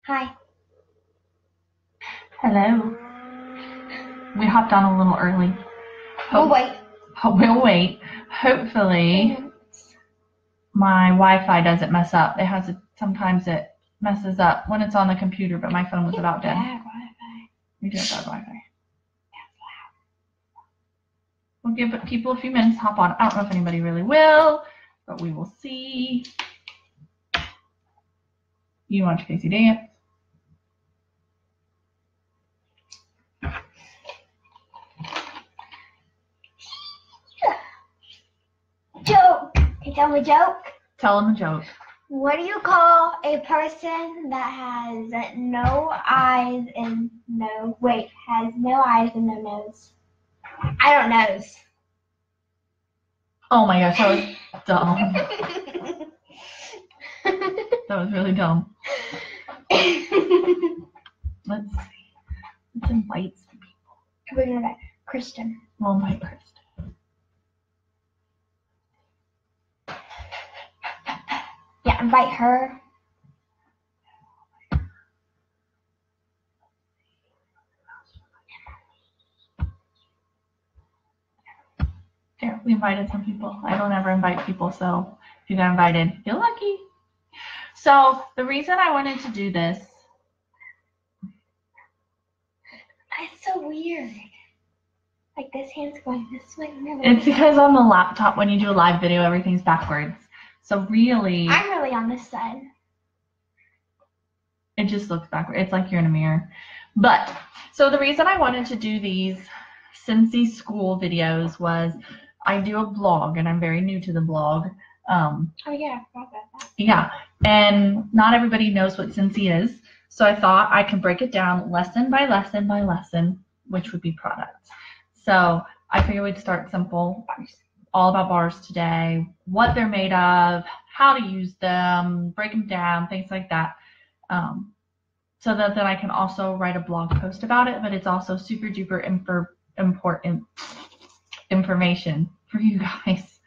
Hi. Hello. We hopped on a little early. We'll wait. We'll wait. Hopefully my Wi-Fi doesn't mess up. Sometimes it messes up when it's on the computer, but my phone was about dead. Bad Wi-Fi. We do have bad Wi-Fi. We'll give people a few minutes to hop on. I don't know if anybody really will, but we will see. You watch Casey dance. Joke. Can you tell me a joke? Tell them a joke. What do you call a person that has no eyes and no nose? I don't nose. Oh my gosh, that was dumb. That was really dumb. Let's see. Let's invite some people. We're gonna invite Kristen. We'll invite Kristen. Yeah, invite her. There, we invited some people. I don't ever invite people, so if you got invited, you're lucky. So the reason I wanted to do this. That's so weird. Like this hand's going this way. It's because on the laptop, when you do a live video, everything's backwards. So really, I'm really on this side. It just looks backward. It's like you're in a mirror. But, so the reason I wanted to do these Scentsy school videos was I do a blog, and I'm very new to the blog. Oh yeah, I forgot about that. Yeah, and not everybody knows what Scentsy is. So I thought I could break it down lesson by lesson by lesson, which would be products. So I figured we'd start simple. All about bars today, what they're made of, how to use them, break them down, things like that. So that then I can also write a blog post about it, but it's also super duper important information for you guys.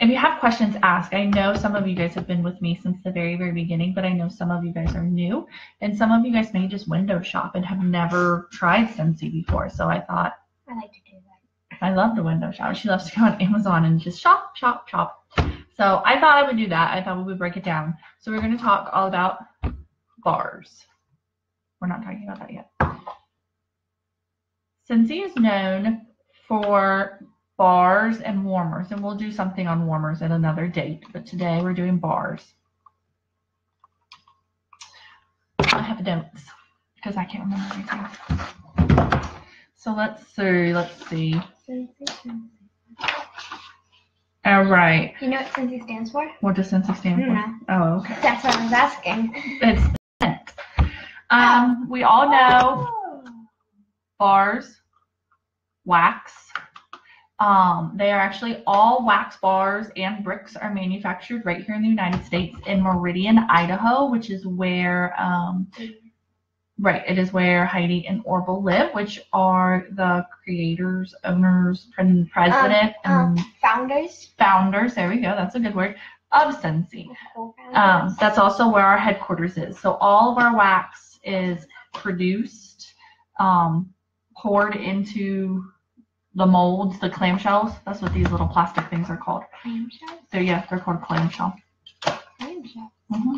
If you have questions, ask. I know some of you guys have been with me since the very, very beginning, but I know some of you guys are new, and some of you guys may just window shop and have never tried Scentsy before. So I thought, I like to do that. I love the window shop. She loves to go on Amazon and just shop, shop, shop. So I thought I would do that. I thought we would break it down. So we're going to talk all about bars. We're not talking about that yet. Scentsy is known for bars and warmers, and we'll do something on warmers at another date, but today we're doing bars. I have notes because I can't remember everything. So let's see. All right. You know what Scentsy stands for? What does Scentsy stand for? No. Oh, okay. That's what I was asking. It's scent. We all know bars, wax. They are actually all wax bars and bricks are manufactured right here in the United States in Meridian, Idaho, which is where it is where Heidi and Orville live, which are the creators, owners, president, founders. Founders, there we go, that's a good word, of Scentsy. That's also where our headquarters is. So all of our wax is produced, poured into the molds, the clamshells. That's what these little plastic things are called. Clamshells? They're called clamshell. Clamshell. Mm-hmm.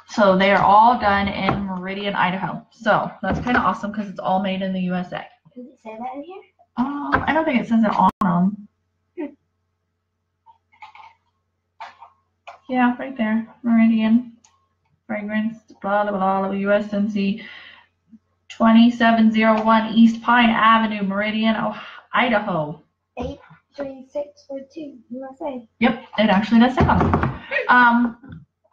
So they are all done in Meridian, Idaho. So that's kind of awesome because it's all made in the USA. Does it say that in here? I don't think it says it on them. Yeah, right there. Meridian, fragrance, blah, blah, blah, blah, US Scentsy, 2701 East Pine Avenue, Meridian, Idaho. 83642, USA. Yep, it actually does say on.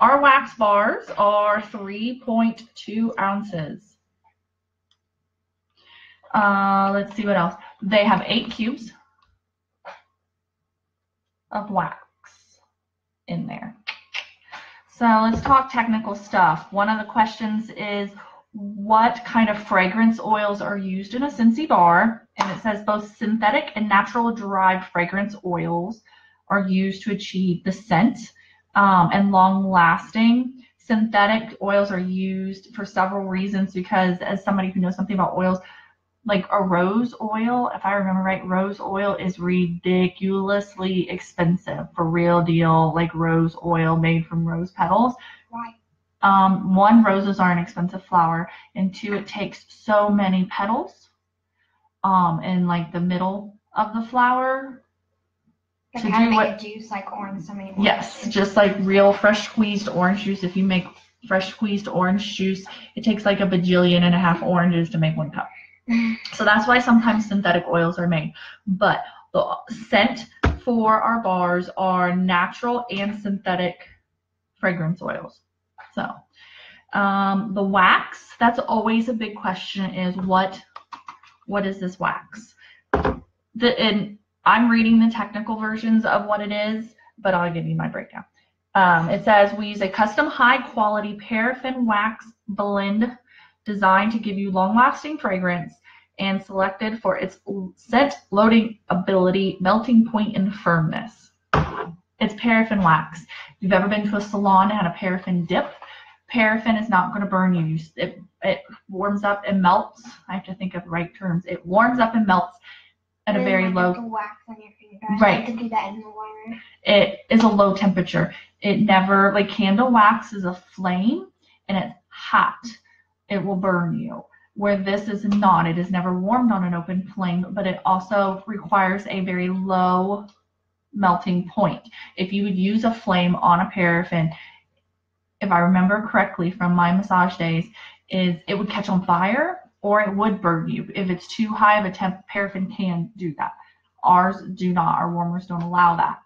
Our wax bars are 3.2 ounces. Let's see what else. They have 8 cubes of wax in there. So let's talk technical stuff. One of the questions is, what kind of fragrance oils are used in a Scentsy bar? And it says both synthetic and natural derived fragrance oils are used to achieve the scent and long-lasting synthetic oils are used for several reasons, because as somebody who knows something about oils, like a rose oil, if I remember right, rose oil is ridiculously expensive, for real deal, like rose oil made from rose petals. Right. One, roses are an expensive flower, and two, it takes so many petals in like the middle of the flower Like to how to do make what. a juice like orange, so many Yes, oranges. just like real fresh squeezed orange juice. If you make fresh squeezed orange juice, it takes like 1.5 billion oranges to make 1 cup. So that's why sometimes synthetic oils are made. But the scent for our bars are natural and synthetic fragrance oils. So the wax, that's always a big question, is what is this wax? And I'm reading the technical versions of what it is, but I'll give you my breakdown. It says we use a custom high quality paraffin wax blend designed to give you long-lasting fragrance and selected for its scent loading ability, melting point, and firmness. It's paraffin wax. If you've ever been to a salon and had a paraffin dip, paraffin is not going to burn you. It warms up and melts. I have to think of the right terms. It warms up and melts at a very low. Like wax on your fingers. Right. To do that in the water. It is a low temperature. It never, like candle wax is a flame and it's hot. It will burn you. Where this is not. It is never warmed on an open flame, but it also requires a very low melting point. If you would use a flame on a paraffin, if I remember correctly from my massage days, is it would catch on fire or it would burn you. If it's too high of a temp, paraffin can do that. Ours do not. Our warmers don't allow that.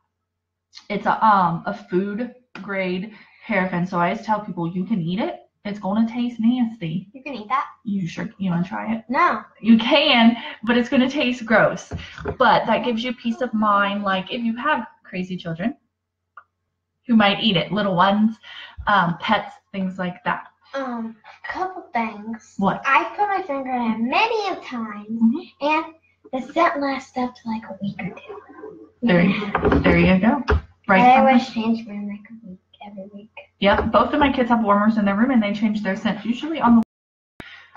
It's a food grade paraffin, so I always tell people you can eat it. It's going to taste nasty. You can eat that? You want to try it? No. You can, but it's going to taste gross. But that gives you peace of mind, like if you have crazy children who might eat it, little ones, pets, things like that. Couple things. What? I put my finger in it many of times, and the scent lasts up to like a week or two. There you go. Right. I always change mine like a week, every week. Yep. Both of my kids have warmers in their room, and they change their scent usually on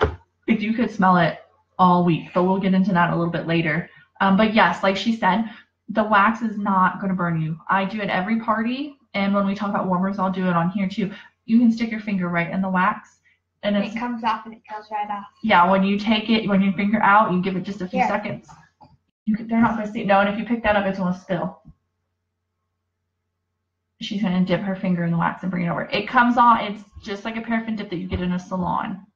the. If you could smell it all week, but we'll get into that a little bit later. But yes, like she said, the wax is not going to burn you. I do it every party, and when we talk about warmers, I'll do it on here too. You can stick your finger right in the wax, and it comes off and it goes right off. Yeah, when you take it, when your finger out, you give it just a few seconds. They're not going to see it. No, and if you pick that up, it's going to spill. She's going to dip her finger in the wax and bring it over. It comes on. It's just like a paraffin dip that you get in a salon.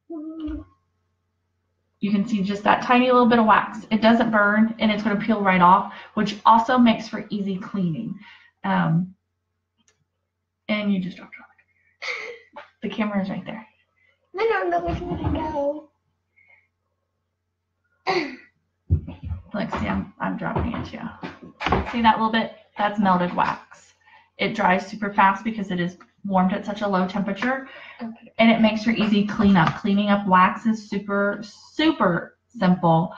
You can see just that tiny little bit of wax. It doesn't burn, and it's going to peel right off, which also makes for easy cleaning. And you just dropped it on the camera is right there. I don't know which way to go. Look, see, I'm dropping it too. See that little bit? That's melted wax. It dries super fast because it is warmed at such a low temperature, and it makes for easy cleanup. Cleaning up wax is super, super simple.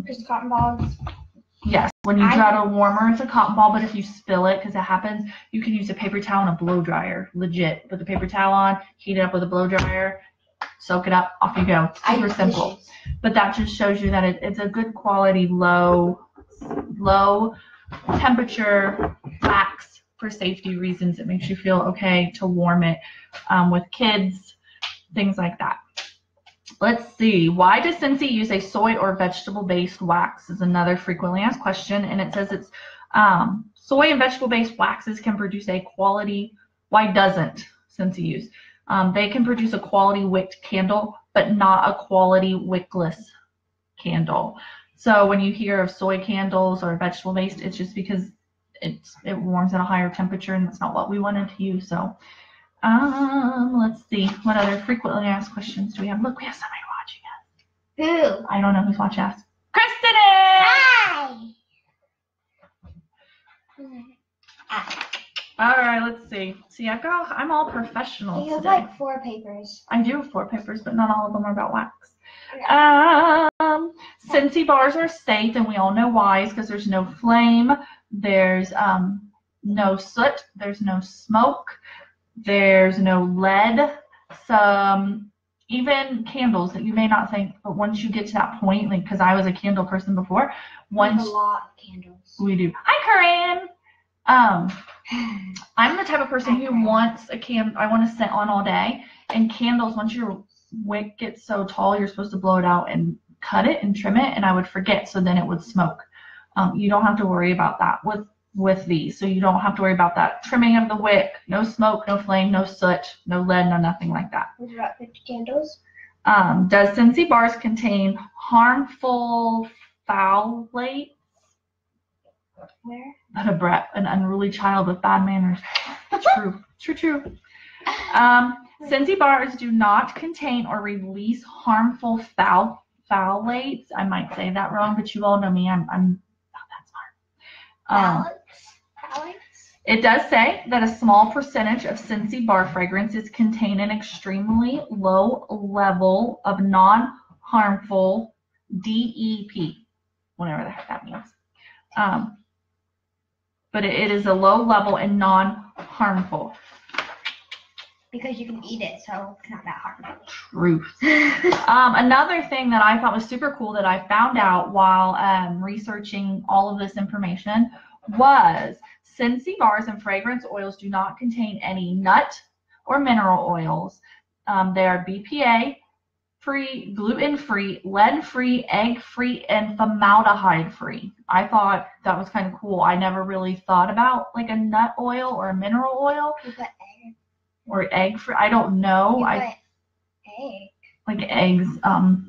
Just cotton balls. Yes, when you draw out a warmer, it's a cotton ball, but if you spill it, because it happens, you can use a paper towel and a blow dryer. Legit. Put the paper towel on, heat it up with a blow dryer, soak it up, off you go. Super simple. But that just shows you that it's a good quality, low temperature wax for safety reasons. It makes you feel okay to warm it with kids, things like that. Let's see. Why does Scentsy use a soy or vegetable-based wax is another frequently asked question. And it says it's soy and vegetable-based waxes can produce a quality. Why doesn't Scentsy use? They can produce a quality wicked candle, but not a quality wickless candle. So when you hear of soy candles or vegetable-based, it's just because it warms at a higher temperature, and that's not what we wanted to use. So let's see. What other frequently asked questions do we have? Look, we have somebody watching us. Who? I don't know who's watching us. Kristen is! Hi! All right, let's see. See, I'm all professional You have today. like 4 papers. I do have 4 papers, but not all of them are about wax. Scentsy bars are safe, and we all know why. It's because there's no flame, there's no soot, there's no smoke. There's no lead. Some even candles that you may not think, but once you get to that point, like because I was a candle person before, once a lot of candles. We do. Hi, Corinne. I'm the type of person who wants I want to sit on all day, and candles. Once your wick gets so tall, you're supposed to blow it out and cut it and trim it, and I would forget, so then it would smoke. You don't have to worry about that with these, so you don't have to worry about that trimming of the wick. No smoke, no flame, no soot, no lead, no nothing like that. What about 50 candles? Does Scentsy bars contain harmful phthalates? Where? But a brat, an unruly child with bad manners. True. Scentsy bars do not contain or release harmful phthalates. I might say that wrong, but you all know me. I'm not that smart. Phthalates? It does say that a small percentage of Scentsy bar fragrances contain an extremely low level of non-harmful DEP, whatever the heck that means. But it is a low level and non-harmful. Because you can eat it, so it's not that harmful. Truth. Another thing that I thought was super cool that I found out while researching all of this information was Scentsy bars and fragrance oils do not contain any nut or mineral oils. They are BPA-free, gluten-free, lead-free, egg-free, and formaldehyde-free. I thought that was kind of cool. I never really thought about like a nut oil or a mineral oil. You put egg. Or egg-free. I don't know. You put egg. Like eggs.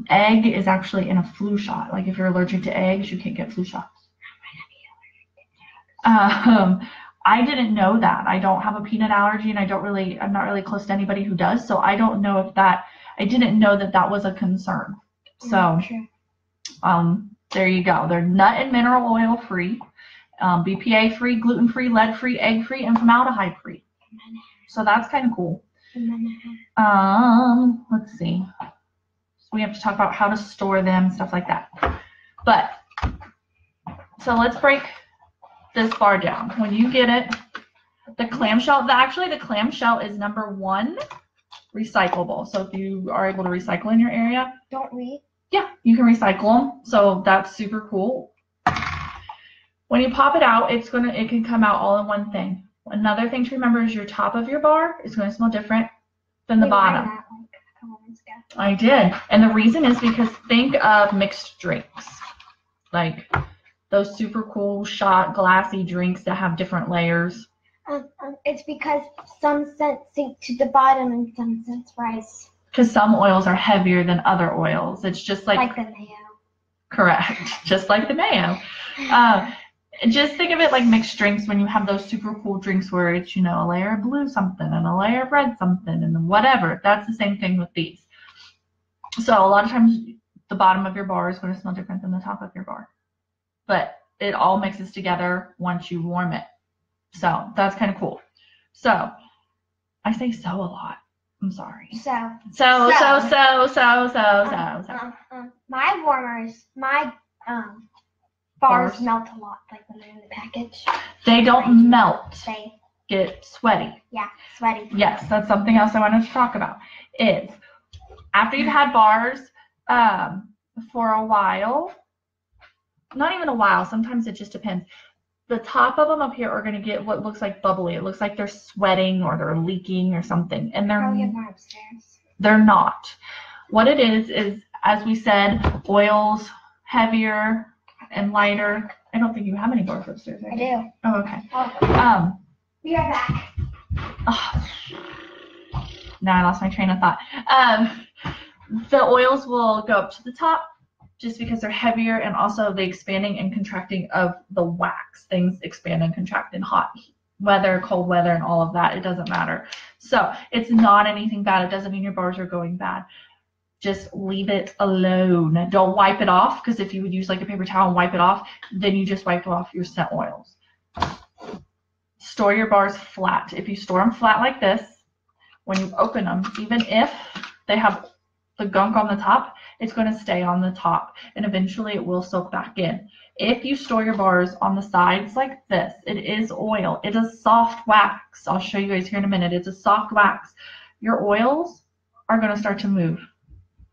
Egg is actually in a flu shot. Like if you're allergic to eggs, you can't get flu shots. I didn't know that. I don't have a peanut allergy, and I'm not really close to anybody who does, so I don't know if I didn't know that was a concern. So, there you go. They're nut and mineral oil free, BPA free, gluten free, lead free, egg free, and formaldehyde free. So that's kind of cool. Let's see. We have to talk about how to store them, stuff like that. But, so let's break this bar down. When you get it, the clamshell, the clamshell is number 1 recyclable. So if you are able to recycle in your area, don't we? Yeah, you can recycle them. So that's super cool. When you pop it out, it can come out all in one thing. Another thing to remember is your top of your bar is going to smell different than the bottom. That, like, a couple months ago. I did. And the reason is because think of mixed drinks. Like those super cool shot glassy drinks that have different layers. It's because some scents sink to the bottom and some scents rise. Because some oils are heavier than other oils. It's just like the mayo. Correct. Just like the mayo. Just think of it like mixed drinks when you have those super cool drinks where it's, a layer of blue something and a layer of red something and whatever. That's the same thing with these. So a lot of times the bottom of your bar is going to smell different than the top of your bar. But it all mixes together once you warm it. So that's kind of cool. So I say so a lot. I'm sorry. My warmers, bars melt a lot, like when they're in the package. They don't melt. They get sweaty. Yeah, sweaty. Yes, that's something else I wanted to talk about. Is after you've had bars for a while, not even a while, sometimes it just depends. The top of them up here are going to get what looks like bubbly. It looks like they're sweating or they're leaking or something. And they're upstairs. They're not. What it is, as we said, oils, heavier and lighter. I don't think you have any bars upstairs. I do. Oh, okay. Be right back. Oh, now I lost my train of thought. The oils will go up to the top just because they're heavier, and also the expanding and contracting of the wax. Things expand and contract in hot weather, cold weather, and all of that. It doesn't matter. So it's not anything bad. It doesn't mean your bars are going bad. Just leave it alone. Don't wipe it off, because if you would use like a paper towel and wipe it off, then you just wiped off your scent oils. Store your bars flat. If you store them flat like this, when you open them, even if they have the gunk on the top, it's going to stay on the top, and eventually it will soak back in. If you store your bars on the sides like this, it is oil. It is soft wax. I'll show you guys here in a minute. It's a soft wax. Your oils are going to start to move.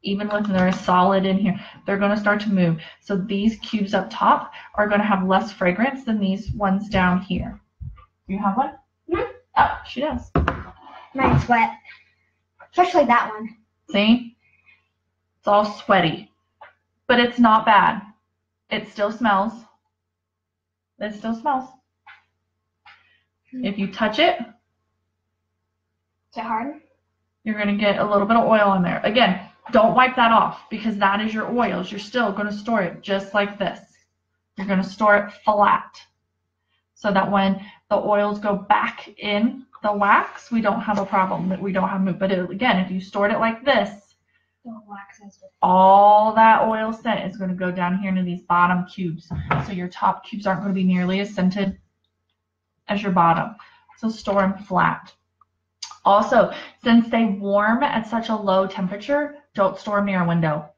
Even when they're solid in here, they're going to start to move. So these cubes up top are going to have less fragrance than these ones down here. You have one? Mm-hmm. Oh, she does. Mine's wet. Especially that one. See? It's all sweaty. But it's not bad. It still smells. It still smells. If you touch it, is it hard? You're going to get a little bit of oil in there. Again, don't wipe that off because that is your oils. You're still going to store it just like this. You're going to store it flat so that when the oils go back in the wax, we don't have a problem, that we don't have move. But again, if you stored it like this, all that oil scent is going to go down here into these bottom cubes. So your top cubes aren't going to be nearly as scented as your bottom. So store them flat. Also, since they warm at such a low temperature, don't store them near a window.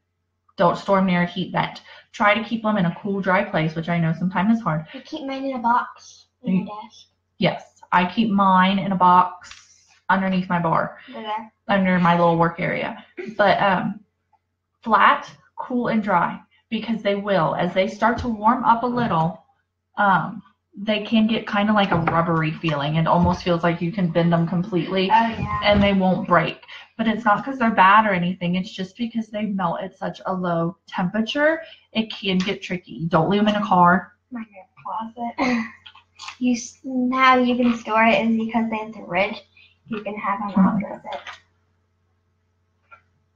Don't store them near a heat vent. Try to keep them in a cool, dry place, which I know sometimes is hard. I keep mine in a box in my desk. Yes, I keep mine in a box underneath my bar, under my little work area. But flat, cool, and dry, because they will. As they start to warm up a little, they can get kind of like a rubbery feeling. It almost feels like you can bend them completely, and they won't break. But it's not because they're bad or anything. It's just because they melt at such a low temperature. It can get tricky. Don't leave them in a car. Mine in a closet. How you can store it is because they have the ridge. You can have them under it.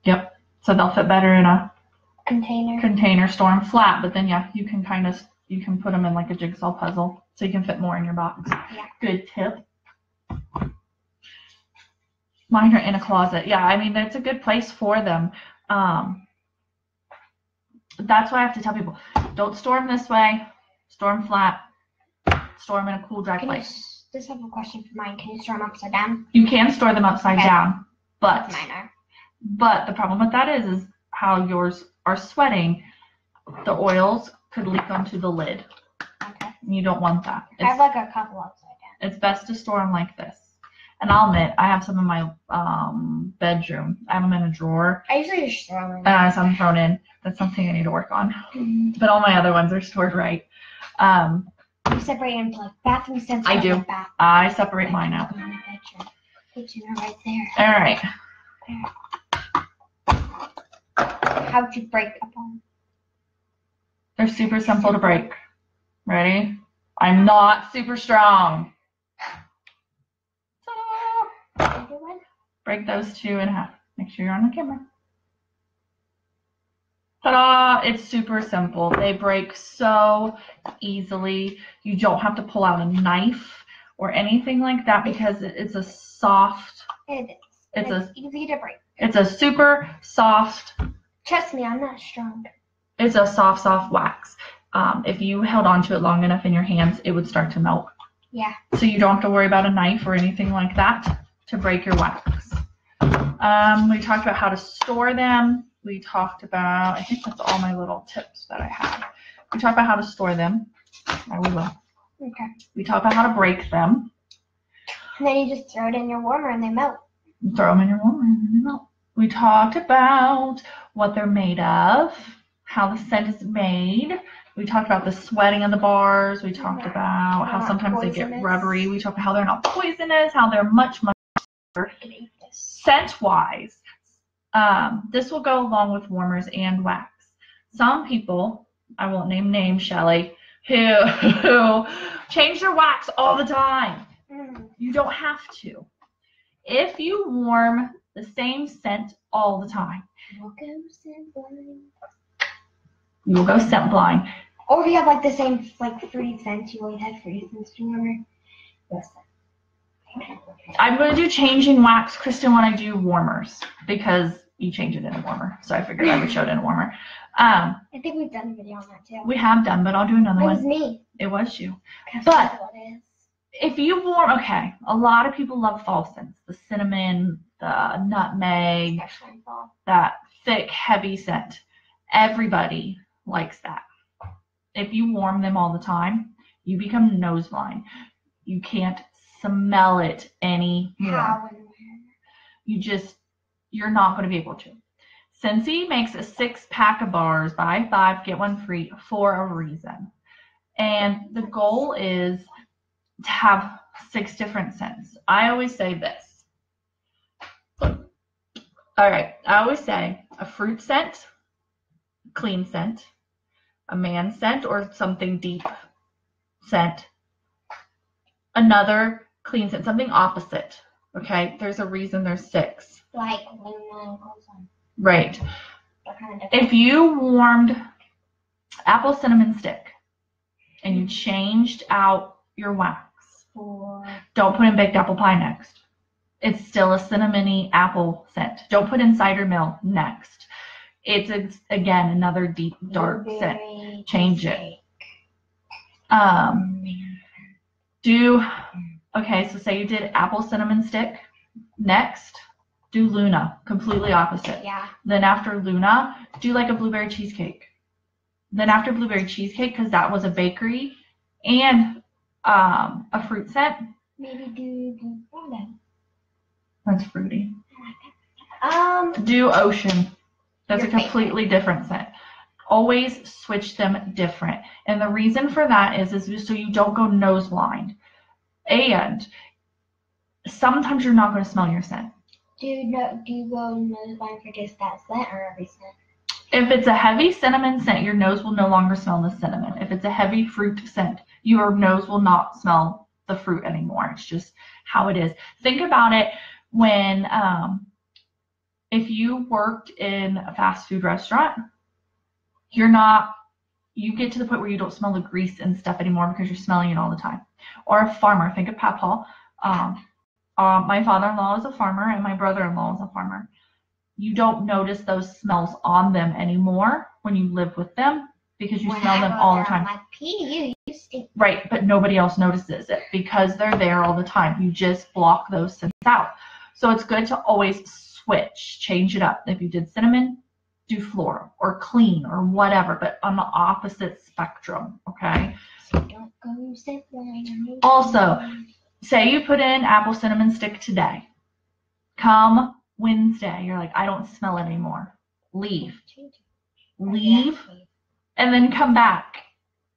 Yep. So they'll fit better in a container. Store them flat. But then you can put them in like a jigsaw puzzle, so you can fit more in your box. Yeah. Good tip. Mine are in a closet. Yeah, I mean, that's a good place for them. That's why I have to tell people, don't store them this way. Store them flat. Store them in a cool, dry place. Just have a question for mine. Can you store them upside down? You can store them upside down, but mine are. But the problem with that is how yours are sweating. The oils could leak onto the lid. Okay. You don't want that. I have like a couple upside down. It's best to store them like this. And I'll admit, I have some in my bedroom. I have them in a drawer. I usually just throw them in. Some thrown in. That's something I need to work on. But all my other ones are stored right. You separate into like bathroom scents. I do. I separate mine out. Kitchen are right there. All right. How'd you break up on? They're super simple to break. Ready? I'm not super strong. Ta-da! Break those two in half. Make sure you're on the camera. Ta-da! It's super simple. They break so easily. You don't have to pull out a knife or anything like that because it's a soft. It is. It's easy to break. It's a super soft. Trust me, I'm not strong. It's a soft wax. If you held onto it long enough in your hands, it would start to melt. Yeah. So you don't have to worry about a knife or anything like that to break your wax. We talked about how to store them. We talked about, I think that's all my little tips that I have. We talked about how to store them. We will. Okay. We talked about how to break them. And then you just throw it in your warmer and they melt. You throw them in your warmer and they melt. We talked about what they're made of, how the scent is made. We talked about the sweating of the bars. We talked about how sometimes they get rubbery. We talked about how they're not poisonous, how they're much better scent-wise. This will go along with warmers and wax. Some people, I won't name names, Shelly, who change their wax all the time. You don't have to. If you warm the same scent all the time, you will go scent blind. Or if you have like the same like fruity scents, you always have fruity scents to warmer. Yes. I'm going to do changing wax, Kristen, when I do warmers because you change it in a warmer. So I figured I would show it in a warmer. I think we've done a video on that too. We have done, but I'll do another one. It was me. It was you. But if you warm, okay, a lot of people love fall scents. The cinnamon, the nutmeg, that thick, heavy scent. Everybody likes that. If you warm them all the time, you become nose blind. You can't smell it anymore. You're not going to be able to. Scentsy makes a 6-pack of bars, buy 5, get 1 free, for a reason. And the goal is to have 6 different scents. I always say this. All right, I always say a fruit scent, clean scent, a man scent or something deep scent, another clean scent, something opposite. Okay, there's a reason there's 6. Like Luna and right. If you warmed apple cinnamon stick and you changed out your wax, don't put in baked apple pie next. It's still a cinnamony apple scent. Don't put in cider mill next. It's again another deep dark scent. Change it. Okay, so say you did apple cinnamon stick. Next, do Luna, completely opposite. Yeah. Then after Luna, do like a blueberry cheesecake. Then after blueberry cheesecake, because that was a bakery and a fruit scent. Maybe do Grillot. That's fruity. Do ocean. That's a completely different scent. Always switch them different. And the reason for that is so you don't go nose blind. And sometimes you're not going to smell your scent. Do you go nose blind for just that scent or every scent? If it's a heavy cinnamon scent, your nose will no longer smell the cinnamon. If it's a heavy fruit scent, your nose will not smell the fruit anymore. It's just how it is. Think about it when if you worked in a fast food restaurant, you get to the point where you don't smell the grease and stuff anymore because you're smelling it all the time. Or a farmer, think of Papa. My father-in-law is a farmer and my brother-in-law is a farmer. You don't notice those smells on them anymore when you live with them because you smell them all the time. You stink. Right, but nobody else notices it because they're there all the time. You just block those scents out. So it's good to always switch, change it up. If you did cinnamon, do floral or clean or whatever, but on the opposite spectrum, okay? So don't go step blind. Also, say you put in apple cinnamon stick today. Come Wednesday, you're like, I don't smell it anymore. Leave, and then come back,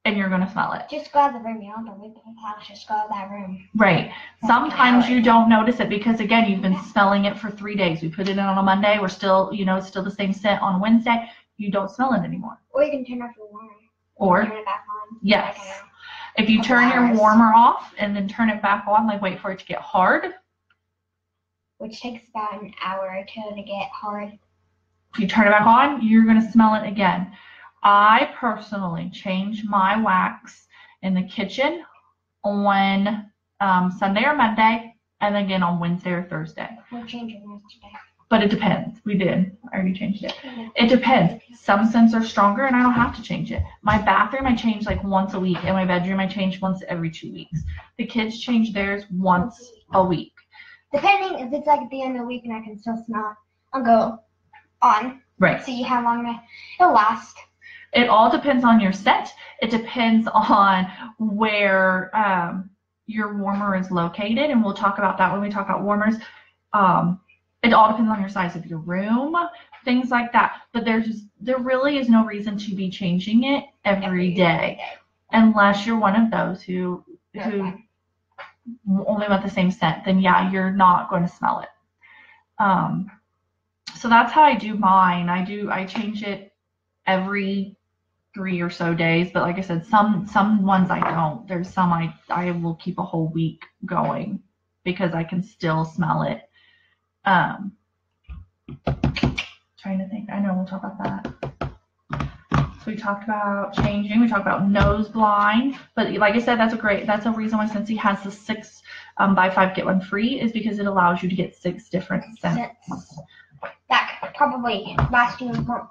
and you're gonna smell it. Just go out of the room. You don't have to leave the house. Just go out of that room. Right. Sometimes you don't notice it because again, you've been smelling it for 3 days. We put it in on a Monday. We're still, it's still the same scent on a Wednesday. You don't smell it anymore. Or you can turn off your warmer. Or turn it back on. Yes. If you turn your warmer off and then turn it back on, like wait for it to get hard. Which takes about an hour or two to get hard. If you turn it back on, you're going to smell it again. I personally change my wax in the kitchen on Sunday or Monday, and again on Wednesday or Thursday. We'll change it today. But it depends. We did. I already changed it. It depends. Some scents are stronger, and I don't have to change it. My bathroom, I change like once a week, and my bedroom, I change once every 2 weeks. The kids change theirs once a week. Depending if it's like at the end of the week and I can still smell it, I'll go on. Right. See how long it'll last. It all depends on your scent. It depends on where your warmer is located, and we'll talk about that when we talk about warmers. It all depends on your size of your room, things like that. But there really is no reason to be changing it every day, unless you're one of those who only want the same scent. Then yeah, you're not going to smell it. So that's how I do mine. I change it every 3 or so days, but like I said, some ones I don't. There's some I will keep a whole week going because I can still smell it. Trying to think. I know we'll talk about that. So we talked about changing. We talked about nose blind. But like I said, that's a reason why Scentsy has the 6 buy 5 get 1 free is because it allows you to get 6 different scents. That could probably last you a month.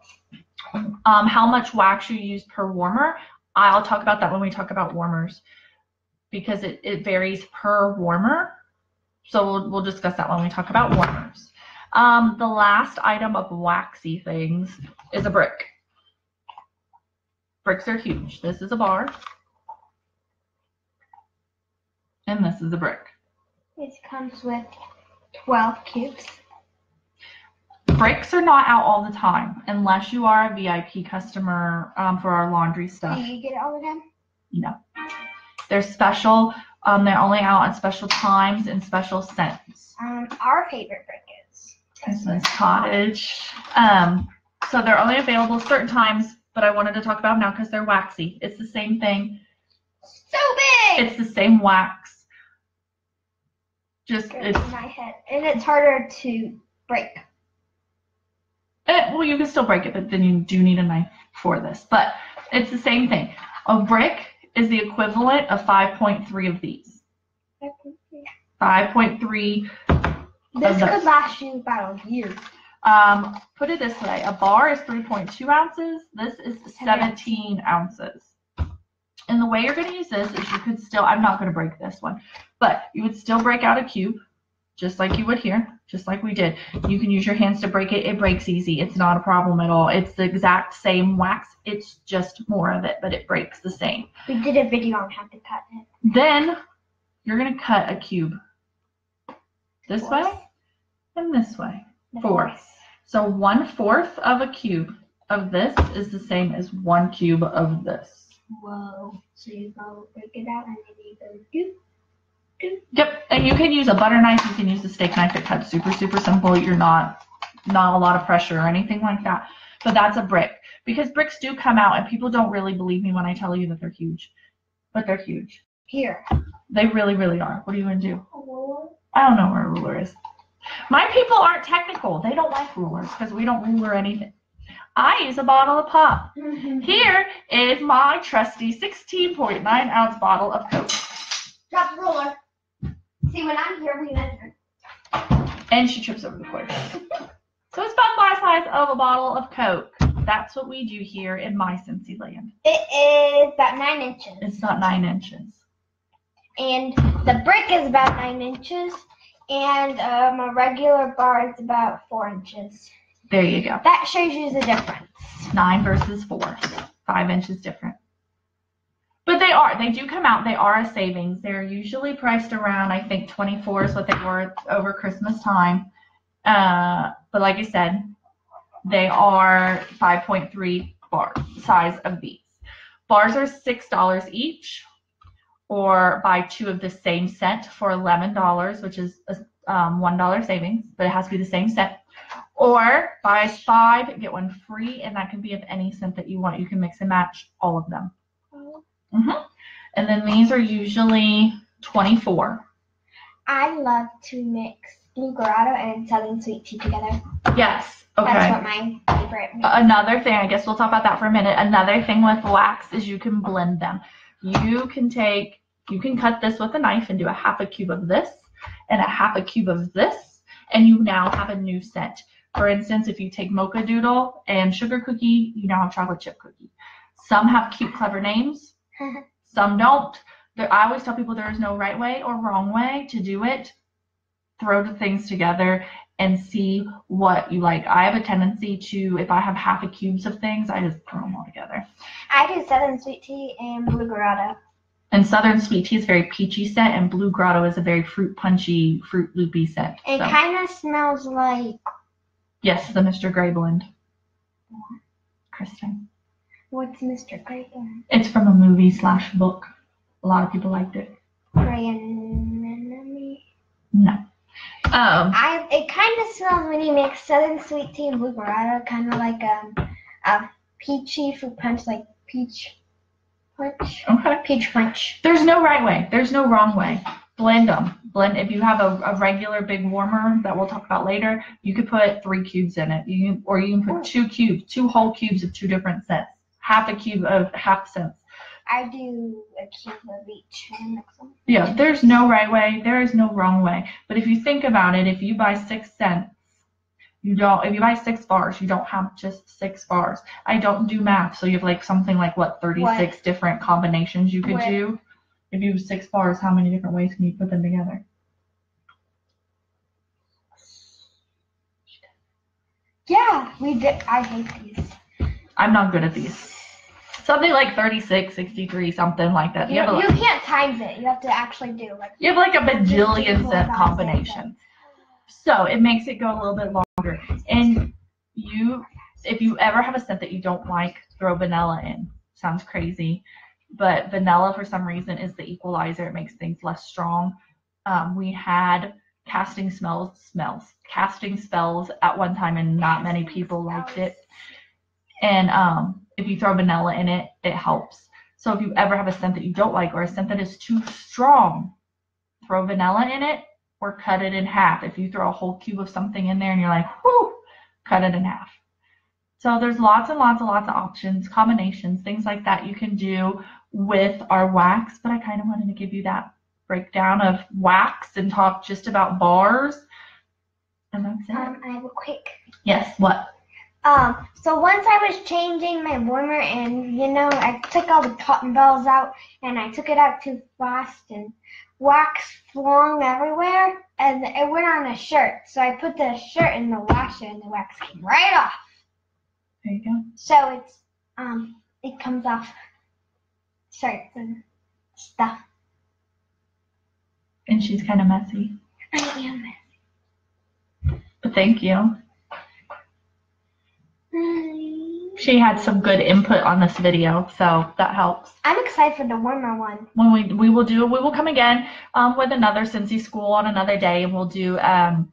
How much wax you use per warmer, I'll talk about that when we talk about warmers because it varies per warmer. So we'll discuss that when we talk about warmers. The last item of waxy things is a brick. Bricks are huge. This is a bar. And this is a brick. It comes with 12 cubes. Bricks are not out all the time unless you are a VIP customer for our laundry stuff. Do you get it all the time? No. They're special. They're only out at special times and special scents. Our favorite brick is Christmas Cottage. So they're only available certain times, but I wanted to talk about them now because they're waxy. It's the same thing. so big. It's the same wax. Just Goes it's in my head, and it's harder to break. well, you can still break it, but then you do need a knife for this. But it's the same thing. A brick is the equivalent of 5.3 of these. 5.3. This could last you about a year. Put it this way. A bar is 3.2 ounces. This is 17 ounces. And the way you're going to use this is you could still, I'm not going to break this one, but you would still break out a cube, just like you would here, just like we did. You can use your hands to break it. It breaks easy. It's not a problem at all. It's the exact same wax. It's just more of it, but it breaks the same. We did a video on how to cut it. Then you're going to cut a cube this way and this way. Fourth. So 1/4 of a cube of this is the same as 1 cube of this. Whoa. So you go break it out and then you go do. Yep, and you can use a butter knife. You can use a steak knife. It cuts super, super simple. You're not a lot of pressure or anything like that. But that's a brick because bricks do come out, and people don't really believe me when I tell you that they're huge, but they're huge. Here. They really, really are. What are you gonna do? A ruler? I don't know where a ruler is. My people aren't technical. They don't like rulers because we don't ruler anything. I use a bottle of pop. Here is my trusty 16.9 ounce bottle of Coke. Drop the ruler. See, when I'm here, we measure. And she trips over the cord. So it's about my size of a bottle of Coke. That's what we do here in my Scentsy land. It is about 9 inches. It's not 9 inches. And the brick is about 9 inches. And a regular bar is about 4 inches. There you go. That shows you the difference. 9 versus 4. 5 inches different. But they do come out. They are a savings. They're usually priced around, I think, 24 is what they were over Christmas time. But like I said, they are 5.3 bar size of these. Bars are $6 each, or buy 2 of the same scent for $11, which is a $1 savings, but it has to be the same scent. Or buy 5, get 1 free, and that can be of any scent that you want. You can mix and match all of them. And then these are usually 24. I love to mix Blue Grotto and Southern Sweet Tea together. Yes. Okay. That's what my favorite is. Another thing, I guess we'll talk about that for a minute. Another thing with wax is you can blend them. You can cut this with a knife and do a 1/2 cube of this and a 1/2 cube of this, and you now have a new scent. For instance, if you take Mocha Doodle and Sugar Cookie, you now have Chocolate Chip Cookie. Some have cute, clever names. Some don't. I always tell people there is no right way or wrong way to do it. Throw the things together and see what you like. I have a tendency to, if I have 1/2 cubes of things, I just throw them all together. I do Southern Sweet Tea and Blue Grotto. And Southern Sweet Tea is very peachy scent, and Blue Grotto is a very fruit punchy, fruit loopy scent. It kind of smells like... Yes, the Mr. Grey blend. Kristen. What's Mr. Grey blend? It's from a movie / book. A lot of people liked it. Grey Anemone? No. It kind of smells when you mix Southern Sweet Tea and Blue Grotto, kind of like a peachy fruit punch, like peach punch. Okay. Peach punch. There's no right way. There's no wrong way. Blend them. Blend. If you have a regular big warmer that we'll talk about later, you could put 3 cubes in it. You can put 2 cubes, 2 whole cubes of 2 different scents. 1/2 cube of 1/2 scents. I do a cube of each and mix them. Yeah, there's no right way. There is no wrong way. But if you think about it, if you buy 6 scents, if you buy 6 bars, you don't have just 6 bars. I don't do math, so you have like something like 36 different combinations you could do. If you have 6 bars, how many different ways can you put them together? Yeah, we did. I hate these. I'm not good at these. Something like 36, 63, something like that. You can't times it. You have to actually do like. You have like a bajillion scent combinations. So it makes it go a little bit longer. And if you ever have a scent that you don't like, throw vanilla in. Sounds crazy, but vanilla for some reason is the equalizer. It makes things less strong. We had casting spells at one time, and not many people liked it. And if you throw vanilla in it, it helps. So if you ever have a scent that you don't like, or a scent that is too strong, throw vanilla in it or cut it in half. If you throw a whole cube of something in there and you're like, whoo, cut it in half. So there's lots and lots and lots of options, combinations, things like that you can do with our wax. But I kind of wanted to give you that breakdown of wax and talk just about bars. And that's it. I have a quick. Yes, what? So once I was changing my warmer, and I took all the cotton balls out, and I took it out too fast, and wax flung everywhere, and it went on a shirt. So I put the shirt in the washer, and the wax came right off. There you go. So it's it comes off shirts and stuff. And she's kind of messy. I am messy. But thank you. She had some good input on this video, so that helps. I'm excited for the warmer one. When we will come again with another Scentsy school on another day, and we'll do all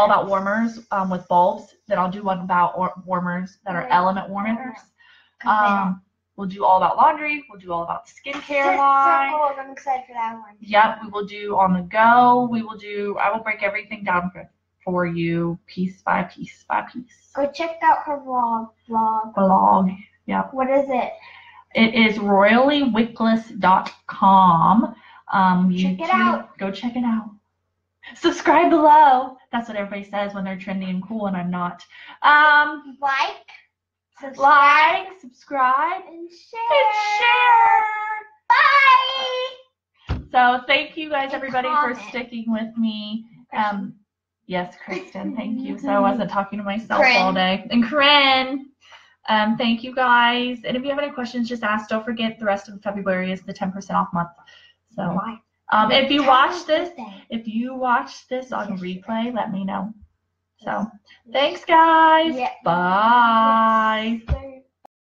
about warmers with bulbs. Then I'll do one about warmers that are element warmers. We'll do all about laundry. We'll do all about skincare line. So I'm excited for that one. Yep, we will do on the go. I will break everything down for you piece by piece by piece. Go check out her vlog. Yep. What is it? It is royallywickless.com. Check it out. Go check it out. Subscribe below. That's what everybody says when they're trendy and cool, and I'm not. Subscribe, and share. Bye. So thank you guys, everybody, for sticking with me. Yes, Kristen, thank you. So I wasn't talking to myself all day. And Corinne, thank you guys. And if you have any questions, just ask. Don't forget, the rest of February is the 10% off month. So if you watch this on replay, let me know. So thanks, guys. Yeah. Bye.